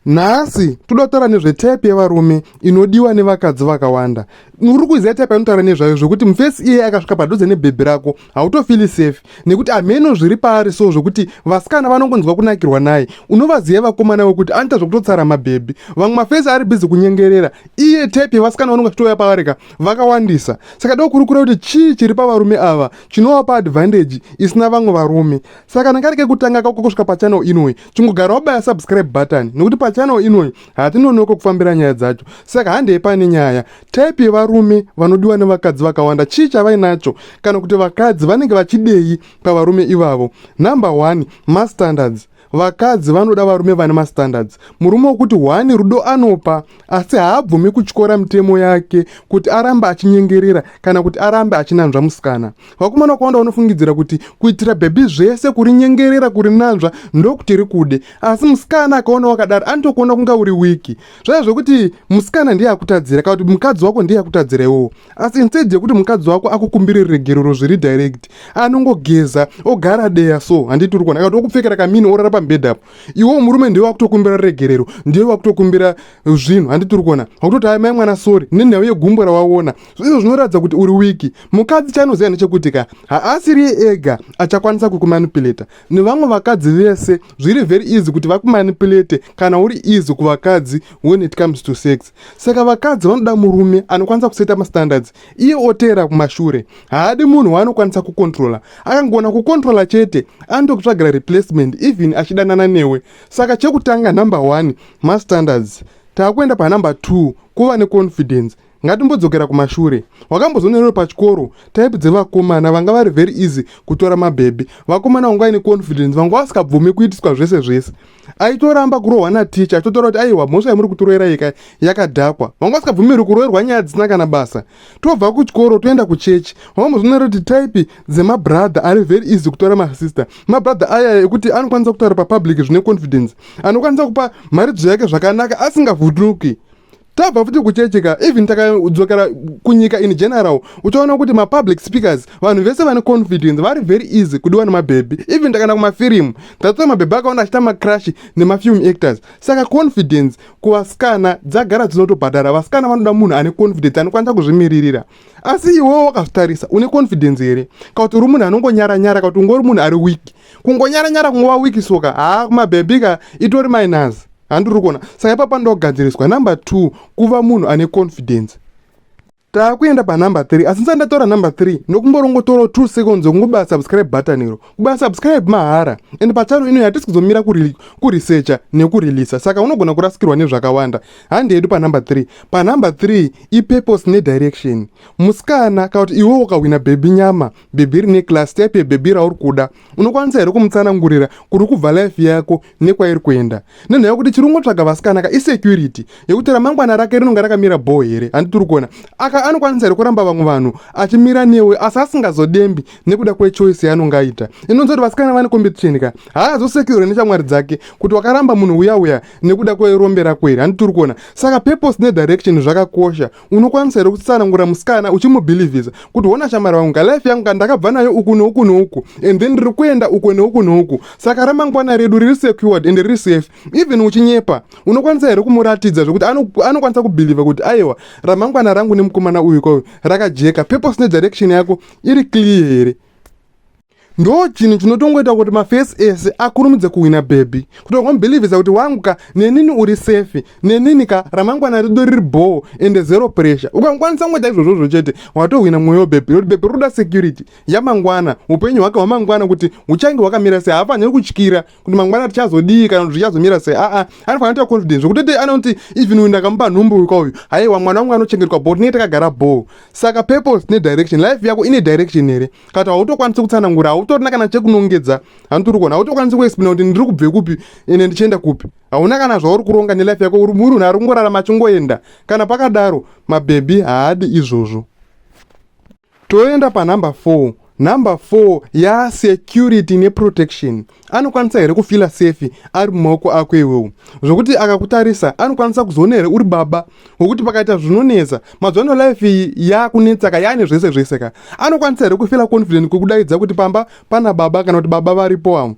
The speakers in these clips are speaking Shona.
Nhasi toda kutaura nezvetype yevarume inodiwa nevakadzi vakawanda. Uri kuziva type anotaura nezvayo zvokuti mufesi iye akasvika padhuze nebhebhi rako hautofili safe nekuti hameno zviri paari so zvokuti vasikana vanongonzwa kunakirwa naye. Unovaziva vakomana vekuti anoita zvokutotsara mabhebhi, vamwe mafesi ari bhizi kunyengerera. Iye type yevasikana vanonga chitoya pavarika vakawandisa. Saka dokurukura kuti chii chiri pavarume ava chinovapa advantage isina vamwe varume. Saka nakareke kutanga kako kusvika pachannel inoi chingogara wabaya subscribe button nekuti pachannel inoi hatinonoko kufambira nyaya dzacho. Saka handei pane nyaya type yevarume vanodiwa nevakadzi vakawanda chii chavainacho kana kuti vakadzi vanenge vachidei pavarume ivavo. Number 1, mastandards. Vakadzi vanoda varume vane mastandards. Murume wekuti 1 rudo anopa asi haabvumi kutyora mitemo yake kuti arambe achinyengerera kana kuti arambe achinanzva musikana. Vakomana vakawanda vanofungidzira kuti kuitira bhebhi zvese kuri nyengerera kuri nanzva ndokuti rikude, asi musikana akaona wakadaro anotokuona kunga uri wiki. Zvaiva zvokuti musikana ndiye akutadzira kana kuti mukadzi wako ndiye akutadzira iwowo, asi instead yekuti mukadzi wako akukumbire regerero zviri direct anongogeza ogara deya so handiti uri kuona kana kuti okupfekera kamini orara pambedha apo, iwo murume ndiwe wakutokumbira regerero, ndiwe wakutokumbira zvinhu handiti uri kuona wakutoti hai mai mwana sori nenhau yegumbo rawaona. Izvo zvinoratidza kuti uri wiki. Mukadzi chaanoziva ndechekuti ka haasiri ega achakwanisa kukumanipulata. Nevamwe vakadzi vese zviri very easy kuti vakumanipulate kana uri easy kuvakadzi when it comes to sex. Saka vakadzi vanoda murume anokwanisa kuseta mastandards, iye oteera kumashure, haadi munhu waanokwanisa kukontrola. Akangona kukontrola chete anotokutsvagira replacement even achidanana newe. Saka chekutanga number 1, mastandards. Taakuenda pa number 2, kuva neconfidence. Ngatimbodzokera kumashure. Wakambozonero pachikoro type dzevakomana vanga vari very easy kutora mabhebhi. Vakomana vanga vaine confidence, vanga vasikabvumi kuitiswa zvese zvese. Aitoramba kurohwa naticha achitotaura kuti aiwa mhosva yamuri kutorera ika yakadhakwa. Vanga vasikabvumiri kuroherwa nyaya dzisina kana basa. Tobva kuchikoro toenda kuchechi. Wakambozonero kuti type dzemabrother ari very easy kutora masister. Mabrother aya ekuti anokwanisa kutaura papublic zvine confidence, anokwanisa kupa maridzo yake zvakanaka asingavhunduki. Tabva futi kuchecheka even takadzokera kunyika in general utaona kuti mapublic speakers vanhu vese vane confidence vari very easy kudiwa nemabhebhi. Even takaenda kumafirimu tatova mabhebhi akaona achita macrash nemafilm actors. Saka confidence kuvasikana dzagara dzinotobhadhara. Vasikana vanoda munhu ane confidence anokwanisa kuzvimiririra. Asi iwewo wakazvitarisa une confidence here kana kuti uri munhu anongonyara-nyara kana kuti ungori munhu ari wiki. Kungonyara-nyara kungova wiki soka kumabhebhi ka itori minus handiri kuona. Saka ipapo ndogadziriswa number 2, kuva munhu ane confidence. Taakuenda pa number 3, asi ndisati ndatora number 3 nokumborongotora 2 seconds okungobaya subscribe button iro. Kubaya subscribe mahara ende pachannel ino hatisi kuzomira kuresearcha nekureleasa, saka unogona kurasikirwa nezvakawanda. Handedu pa number 3. Pa number 3 ipurpose nedirection. Musikana kana kuti iwe ukawina bhebhi nyama, bhebhi rine class, type yebhebhi rauri kuda, unokwanisa here kumutsanangurira kuri kubva life yako nekwairi kuenda. Nenhau yekuti chiri kungotsvaga vasikana ka isecurity yekuti ramangwana rake rinonga rakamira bho here handiti uri kuona. Anokwanisa here kuramba vamwe vanhu achimira newe asi asingazodembi nekuda kwechoice yaanonga aita. Inonzwa kuti vasikana vane competition ka haazosecure nechamwari dzake kuti wakaramba munhu uya nekuda kwerombe rako here handiti uri kuona. Saka purpose nedirection zvakakosha. Unokwanisa here kutsanangura musikana uchimubhilivhisa kuti hona shamwari vangu ka life yangu ndakabva nayo uku neuku neuku and then ndiri kuenda uku neuku neuku. Saka ramangwana redu riri secured and riri safe. Even uchinyepa unokwanisa here kumuratidza zvokuti anokwanisa kubhilivha kuti aiwa ramangwana rangu nemukomana uyu kwa rakajeka. Purpose nedirection yako iri clear here. Ndo chinhu chinotongoita kuti mafesi ese akurumidze kuwina bhebhi, kuti wakamubhilivhisa kuti wangu ka nenini uri safe, nenini ka ramangwana rido riri bho ende zero pressure. Ukangwanisa kungoita izvozvo chete watohwina mwoyo webhebhi. Nekuti bhebhi roda security yamangwana, upenyu hwake hwamangwana kuti huchange hwakamira sei. Haafaniri kutyira kuti mangwana tichazodii kana kuti zvichazomira sei. Anofanira kuita confidence zvokuti anoti even uyu ndakamupa nhumbu uyu kauyu haiwa mwana wangu anochengetwa bho tinenge takagara bho. Saka purpose nedirection, life yako ine direction here. Kana hautokwanisa kutsanangura hautorina kana chekunongedza handiti uri kuona, hautokwanisa kuexplaina kuti ndiri kubve kupi ende ndichienda kupi. Hauna kana zvauri kuronga nelife yako, uri munhu ari kungorarama achingoenda. Kana pakadaro mabhebhi haadi izvozvo. Toenda pa number 4. Number 4 security neprotection. Anokwanisa here kufila safe ari mumaoko ako iwewe, zvokuti akakutarisa anokwanisa kuzoona here uri baba wokuti pakaita zvinonetsa mazuva life iyi yakunetsa ka yaane zvese zvese ka anokwanisa here kufila confident kukudaidza kuti pamba pana baba kana kuti baba varipo amo.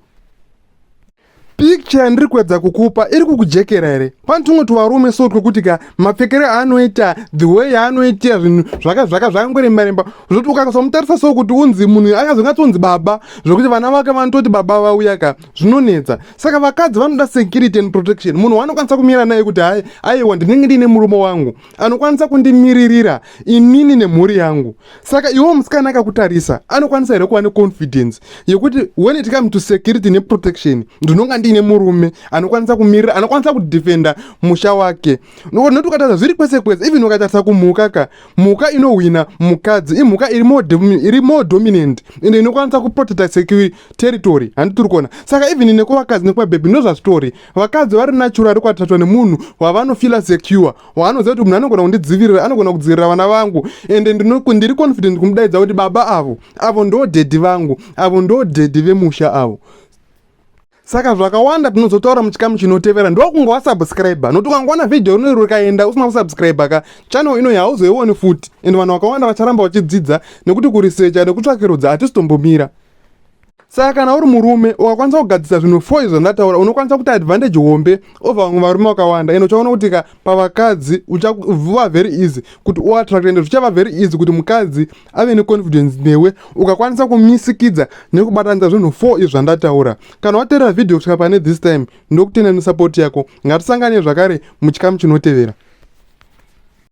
picture yandiri kuedza kukupa iri kukujekera here? Pane tumwe tuvarume so twekuti ka mapfekere aanoita, the way yaanoitira zvinhu zvakangoremba zvoti ukasamutarisa so kuti unzi munhu akazongatonzi baba, zvokuti vana vake vanototi baba vauya ka, zvinonetsa. Saka vakadzi vanoda security and protection. Munhu wanokwanisa kumira naye kuti aiwa ndinenge ndine murume wangu anokwanisa kundimiririra inini nemhuri yangu. Saka iwo musikana akakutarisa anokwanisa here kuva neconfidence yekuti when it comes to security neprotection ndinonga ndine murume anokwanisa kumirira, anokwanisa kudefenda musha wake. Noti ukataza zviri kwese kwese, even ukatarisa kumhuka ka, mhuka inowina mukadzi imhuka iri more dominant ende inokwanisa kuprotecta security territory, handi tiri kuona. Saka even nekuvakadzi nekuvabhebhi ndozvastory, vakadzi vari natural kwatatatwa nemunhu wavanofila secure, waanoziva kuti munhu anogona kundidzivirira, anogona kudzivirira vana vangu, ende ndiri confident kumudaidza kuti baba avo ndo dhedhi vangu, avo ndo dhedhi vemusha avo. Saka zvakawanda tinozotaura muchikamu chinotevera ndokunge wasubscriber, nokuti ukangoona vhidhiyo ino rikaenda usina kusubscriber ka, channel ino hauzoioni futi, ende vanhu vakawanda vacharamba vachidzidza nekuti kurisecha nekutsvakirudza hatisizombomira. Saka kana uri murume ukakwanisa kugadzisa zvinhu 4 zvandataura, unokwanisa kuti advantage hombe over vamwe varume vakawanda, ende uchaona kuti ka pavakadzi uchavuva very easy kuti uattract, ende zvichava very easy kuti mukadzi ave neconfidence newe ukakwanisa kumisikidza nekubatanidza zvinhu 4 izvi zvandataura. Kana wateerera vhidhiyo kusvika pane this time, ndokutenda nesupport yako. Ngatisangane zvakare muchikamu chinotevera.